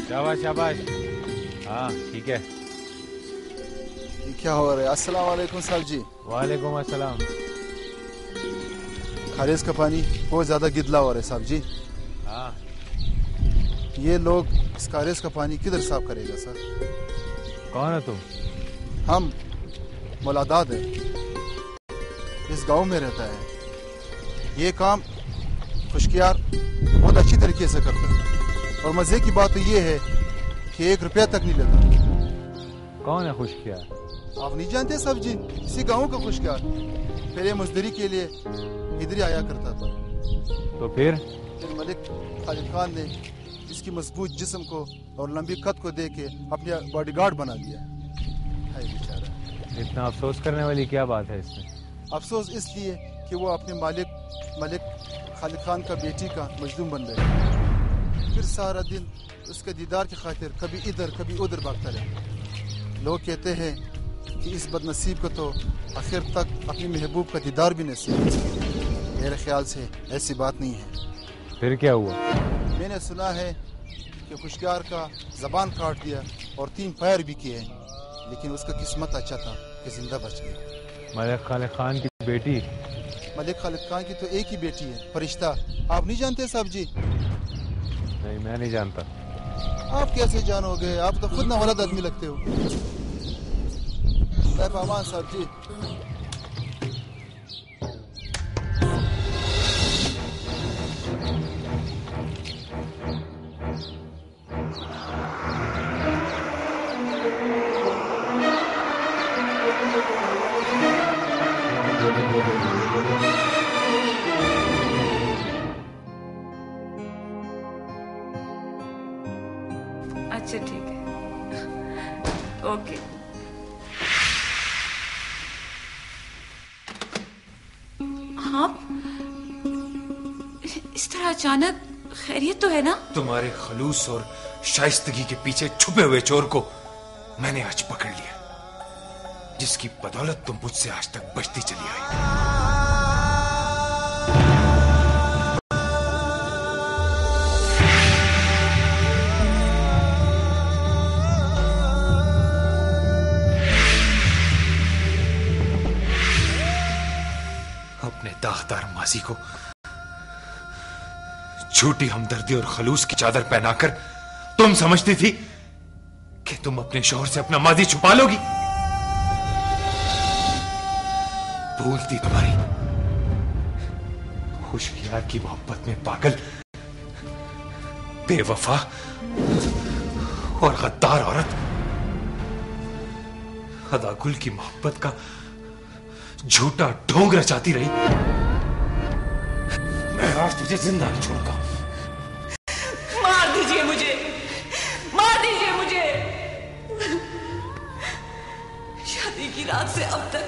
शाबाश शाबाश। हाँ ठीक है। ये क्या हो रहा है? अस्सलाम वालेकुम साहब जी। वालेकुम अस्सलाम। खारिज का पानी बहुत ज़्यादा गिदला हो रहा है साहब जी। हाँ ये लोग इस खारिज का पानी किधर साफ करेगा सर? कौन है तुम? हम मौलादाद है, इस गांव में रहता है। ये काम खुशकियार बहुत अच्छी तरीके से करता है और मज़े की बात तो ये है कि 1 रुपया तक नहीं लेता। कौन है खुशकियार? आप नहीं जानते साहब जी? इसी गांव का खुशकियार पहले मजदूरी के लिए इधर ही आया करता था। तो फिर मलिक खालिद खान ने इसकी मजबूत जिस्म को और लंबी कद को देख के अपने बॉडीगार्ड बना लिया। हाय बेचारा। इतना अफसोस करने वाली क्या बात है इसमें? अफसोस इसलिए कि वो अपने मलिक खालिद खान का बेटी का मजलूम बन गया। फिर सारा दिन उसके दीदार की खातिर कभी इधर कभी उधर भागता रहा। लोग कहते हैं कि इस बदनसीब को तो आखिर तक अपनी महबूब का दीदार भी नसीब। मेरे ख्याल से ऐसी बात नहीं है। फिर क्या हुआ? मैंने सुना है कि खुशकियार का जबान काट दिया और 3 फायर भी किए, लेकिन उसका किस्मत अच्छा था कि जिंदा बच गया। मलिक खालिद खान की बेटी? मलिक खालिद खान की तो एक ही बेटी है, फरिश्ता। आप नहीं जानते साहब जी? नहीं मैं नहीं जानता। आप कैसे जानोगे? आप तो खुद ना औलाद आदमी लगते हो। अमान साहब जी। अच्छा ठीक है, ओके। हाँ, इस तरह अचानक खैरियत तो है ना? तुम्हारे खलूस और शाइस्तगी के पीछे छुपे हुए चोर को मैंने आज पकड़ लिया, जिसकी बदौलत तुम मुझसे आज तक बचती चली आई। अपने दागदार माजी को झूठी हमदर्दी और खलूस की चादर पहनाकर तुम समझती थी कि तुम अपने शौहर से अपना माजी छुपा लोगी। भूल थी तुम्हारी खुशकियार की मोहब्बत में पागल, बेवफा और गद्दार औरत अदागुल की मोहब्बत का झूठा ढोंग रचाती रही। मैं आज तुझे जिंदा नहीं छोड़ूंगा। मार दीजिए मुझे, मार दीजिए मुझे। शादी की रात से अब तक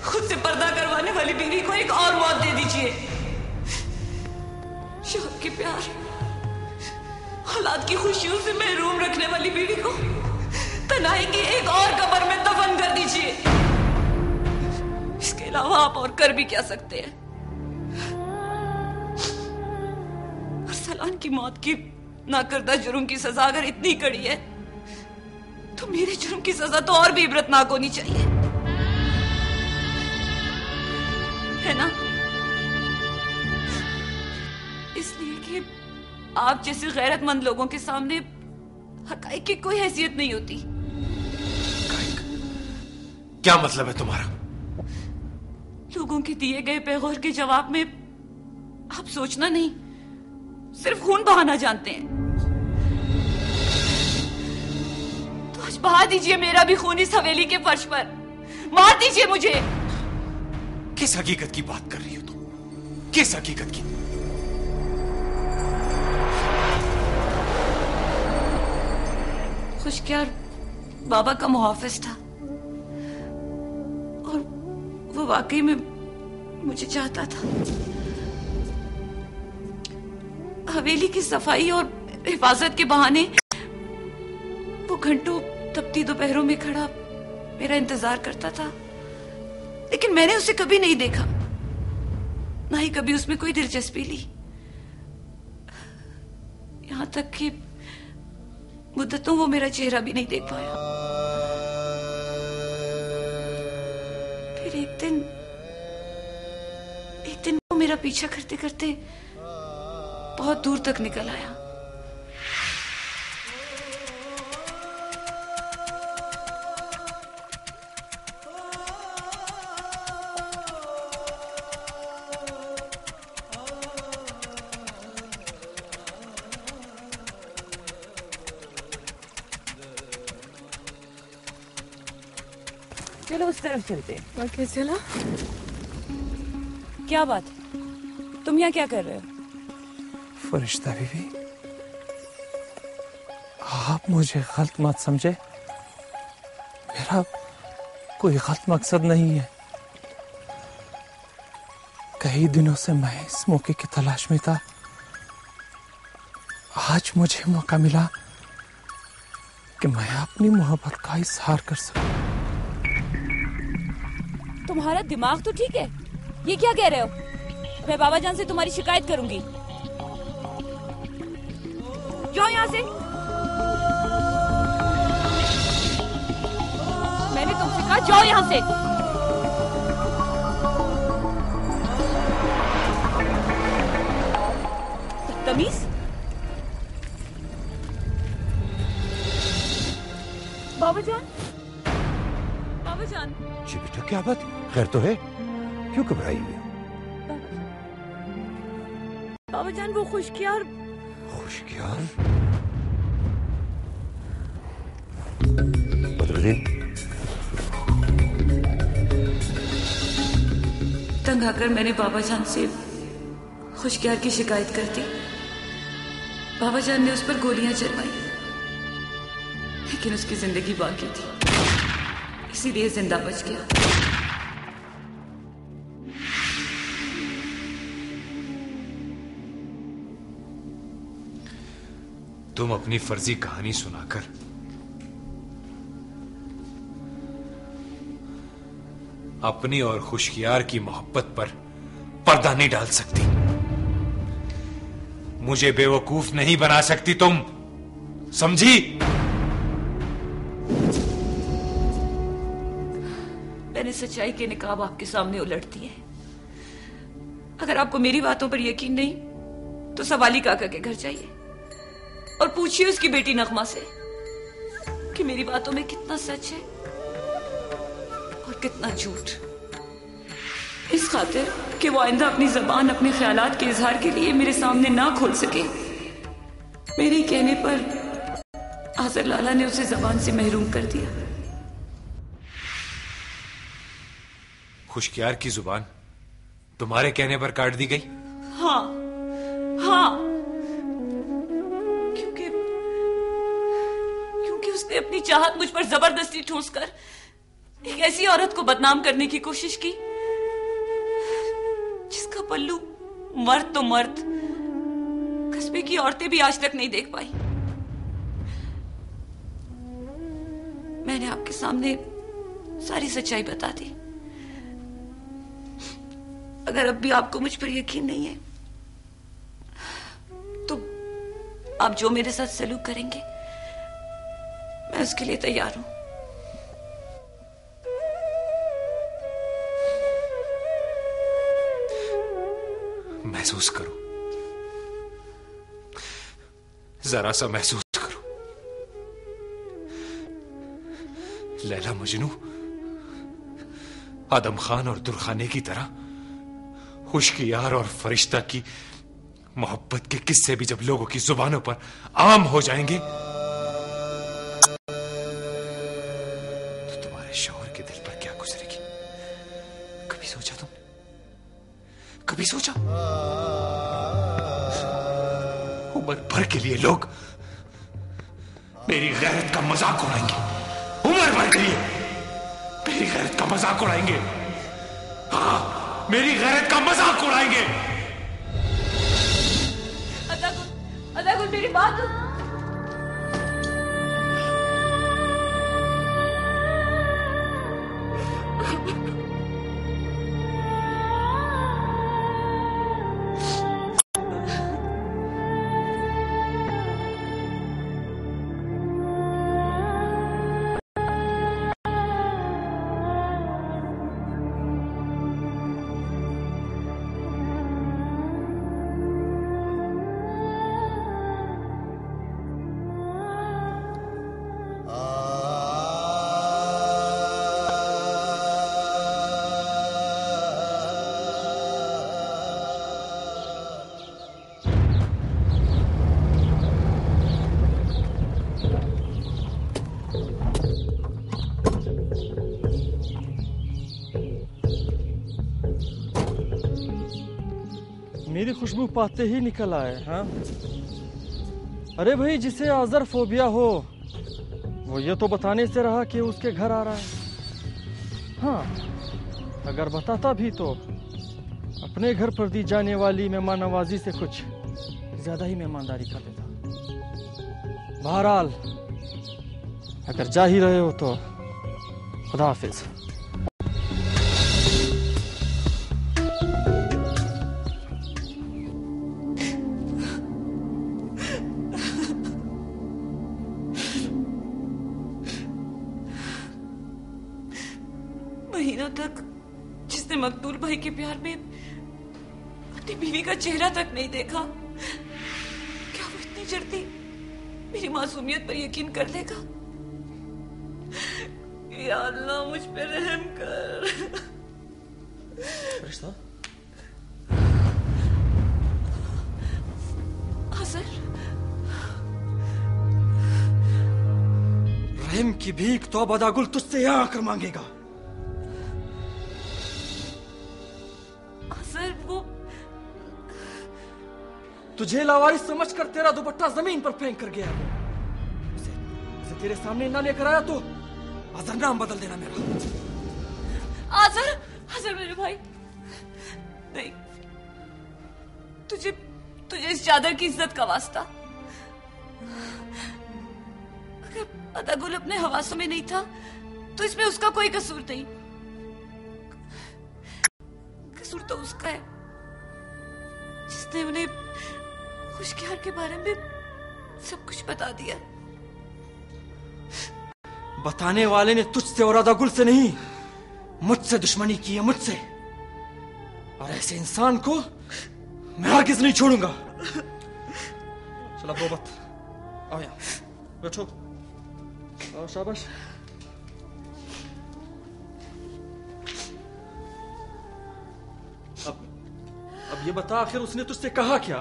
खुद से पर्दा करवाने वाली बीवी को एक और मौत दे दीजिए। शौहर के प्यार, औलाद की खुशियों से महरूम रखने वाली बीवी को तन्हाई की एक और कब्र में दफन कर दीजिए। इसके अलावा आप और कर भी क्या सकते हैं? अरसलान की मौत की नाकर्दा जुर्म की सजा अगर इतनी कड़ी है तो मेरे जुर्म की सजा तो और भी इबरतनाक होनी चाहिए, है ना? इसलिए कि आप जैसे गैरतमंद लोगों के सामने हकाइक की कोई हैसियत नहीं होती। क्या मतलब है तुम्हारा? लोगों के दिए गए पैगौर के जवाब में आप सोचना नहीं, सिर्फ खून बहाना जानते हैं। तो आज बहा दीजिए मेरा भी खून इस हवेली के फर्श पर। मार दीजिए मुझे। किस हकीकत की बात कर रही हो तुम? किस हकीकत की? खुशकियार बाबा का मुहाफिज था और वो वाकई में मुझे चाहता था। हवेली की सफाई और हिफाजत के बहाने वो घंटों तपती दोपहरों में खड़ा मेरा इंतजार करता था, लेकिन मैंने उसे कभी नहीं देखा, ना ही कभी उसमें कोई दिलचस्पी ली। यहां तक कि मुद्दतों वो मेरा चेहरा भी नहीं देख पाया। फिर एक दिन वो मेरा पीछा करते करते बहुत दूर तक निकल आया। चलो उस तरफ चलते हैं। ओके चलो। क्या बात, तुम यहाँ क्या कर रहे हो? फरिश्ता बीवी, आप मुझे गलत मत समझे। मेरा कोई गलत मकसद नहीं है। कई दिनों से मैं इस मौके की तलाश में था। आज मुझे मौका मिला कि मैं अपनी मोहब्बत का इजहार कर सकूं। तुम्हारा दिमाग तो ठीक है? ये क्या कह रहे हो? मैं बाबा जान से तुम्हारी शिकायत करूंगी। जाओ यहाँ से। मैंने तुमसे कहा जाओ यहाँ से। बदतमीज। बाबा जान, बाबा जान। जी बेटा, क्या बात? खैर तो है? क्यों घबराई हुई हो? बाबा जान, वो खुशकियार बदरुद्दीन, तंग आकर मैंने बाबा जान से खुशकियार की शिकायत कर दी। बाबा जान ने उस पर गोलियां चलवाई, लेकिन उसकी जिंदगी बाकी थी, इसीलिए जिंदा बच गया। तुम अपनी फर्जी कहानी सुनाकर अपनी और खुशकियार की मोहब्बत पर पर्दा नहीं डाल सकती। मुझे बेवकूफ नहीं बना सकती तुम, समझी? मैंने सच्चाई के निकाब आपके सामने उलट दिए। अगर आपको मेरी बातों पर यकीन नहीं तो सवाली काका के घर जाइए और पूछिए उसकी बेटी नगमा से कि मेरी बातों में कितना सच है और कितना झूठ। इस खातिर कि वो आइंदा अपनी जबान अपने ख्यालात के इजहार के लिए मेरे सामने ना खोल सके। मेरे ही कहने पर आजर लाला ने उसे जबान से महरूम कर दिया। खुशकियार की जुबान तुम्हारे कहने पर काट दी गई? हाँ, हाँ, क्योंकि उसने अपनी चाहत मुझ पर जबरदस्ती ठूंसकर एक ऐसी औरत को बदनाम करने की कोशिश की जिसका पल्लू मर्द तो मर्द, कस्बे की औरतें भी आज तक नहीं देख पाई। मैंने आपके सामने सारी सच्चाई बता दी। अगर अब भी आपको मुझ पर यकीन नहीं है तो आप जो मेरे साथ सलूक करेंगे मैं उसके लिए तैयार हूं। महसूस करो, जरा सा महसूस करो। लैला मजनू आदम खान और दुरखाने की तरह खुशकियार और फरिश्ता की मोहब्बत के किस्से भी जब लोगों की जुबानों पर आम हो जाएंगे तो तुम्हारे शौहर के दिल पर क्या गुजरेगी? कभी सोचा तुमने? कभी सोचा? उम्र भर के लिए लोग मेरी गैरत का मजाक उड़ाएंगे। उम्र भर के लिए मेरी गैरत का मजाक उड़ाएंगे। हाँ, मेरी गैरत का मजाक उड़ाएंगे। अदा गुल मेरी बात खुशबू पाते ही निकल आए। हाँ, अरे भाई, जिसे आजर फोबिया हो वो ये तो बताने से रहा कि उसके घर आ रहा है। हाँ, अगर बताता भी तो अपने घर पर दी जाने वाली मेहमान नवाजी से कुछ ज्यादा ही मेहमानदारी कर देता। बहरहाल, अगर जा ही रहे हो तो खुदा हाफिज। महीनों तक जिसने मकतूल भाई के प्यार में अपनी बीवी का चेहरा तक नहीं देखा, क्या वो इतनी जल्दी मेरी मासूमियत पर यकीन कर लेगा? या अल्लाह, मुझ पे रहम कर। रिश्ता? हाँ सर। रहम की भीख तो बदागुल तुझसे यहाँ आकर मांगेगा। सर, वो तुझे लावारिस समझकर तेरा दुपट्टा जमीन पर फेंक कर गया है। उसे तेरे सामने ना लेकर आया तो आजर नाम बदल देना मेरा। आजर, आजर मेरे भाई, नहीं, तुझे इस चादर की इज्जत का वास्ता। अगर अदागुल अपने हवासों में नहीं था तो इसमें उसका कोई कसूर नहीं। कसूर तो उसका है जिसने उन्हें खुशकियार के बारे में सब कुछ बता दिया। बताने वाले ने तुझसे और अदागुल से नहीं, मुझसे दुश्मनी की है, मुझसे। और ऐसे इंसान को मैं हरगिज़ नहीं छोड़ूंगा। चलो दो मत, आओ यहाँ बैठो। आओ, शाबाश। अब ये बता, आखिर उसने तुझसे कहा क्या?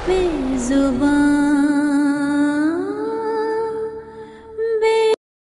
बेजुबान